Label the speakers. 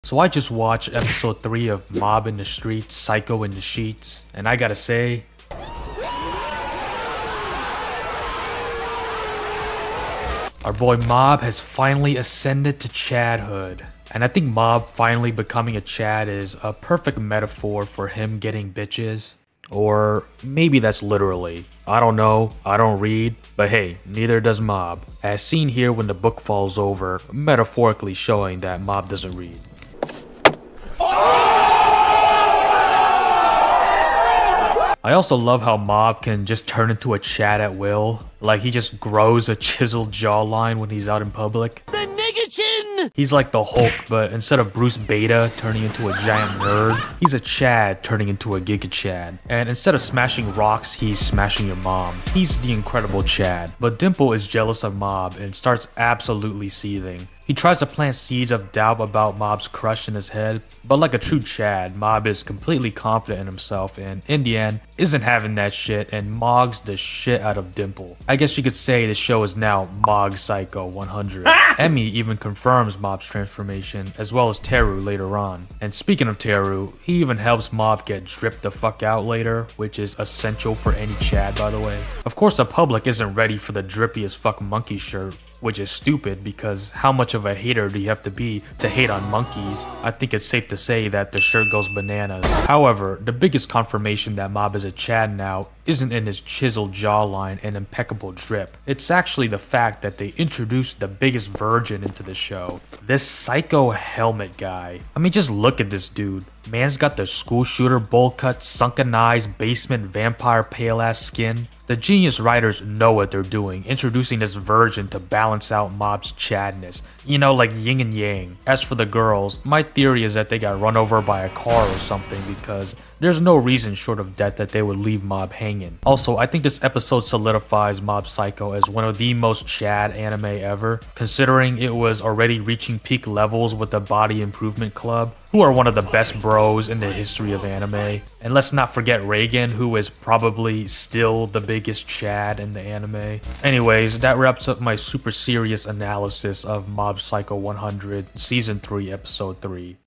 Speaker 1: So I just watched episode 3 of Mob in the Streets, Psycho in the Sheets, and I gotta say, our boy Mob has finally ascended to Chadhood. And I think Mob finally becoming a Chad is a perfect metaphor for him getting bitches. Or maybe that's literally. I don't know, I don't read, but hey, neither does Mob. As seen here when the book falls over, metaphorically showing that Mob doesn't read. I also love how Mob can just turn into a Chad at will. Like he just grows a chiseled jawline when he's out in public. The nigga chin! He's like the Hulk, but instead of Bruce Beta turning into a giant nerd, he's a Chad turning into a Gigachad. And instead of smashing rocks, he's smashing your mom. He's the incredible Chad. But Dimple is jealous of Mob and starts absolutely seething. He tries to plant seeds of doubt about Mob's crush in his head, but like a true Chad, Mob is completely confident in himself and, in the end, isn't having that shit and mogs the shit out of Dimple. I guess you could say the show is now Mog Psycho 100. Emmy even confirms Mob's transformation, as well as Teru later on. And speaking of Teru, he even helps Mob get dripped the fuck out later, which is essential for any Chad, by the way. Of course, the public isn't ready for the drippy as fuck monkey shirt, which is stupid because how much of a hater do you have to be to hate on monkeys? I think it's safe to say that the shirt goes bananas. However, the biggest confirmation that Mob is a Chad now isn't in his chiseled jawline and impeccable drip. It's actually the fact that they introduced the biggest virgin into the show. This psycho helmet guy. I mean, just look at this dude. Man's got the school shooter bowl cut, sunken eyes, basement vampire pale ass skin. The genius writers know what they're doing, introducing this virgin to balance out Mob's Chadness. You know, like yin and yang. As for the girls, my theory is that they got run over by a car or something because there's no reason short of death that they would leave Mob hanging. Also, I think this episode solidifies Mob Psycho as one of the most Chad anime ever, considering it was already reaching peak levels with the Body Improvement Club, who are one of the best bros in the history of anime. And let's not forget Reagan, who is probably still the biggest Chad in the anime. Anyways, that wraps up my super serious analysis of Mob Psycho 100 Season 3 Episode 3.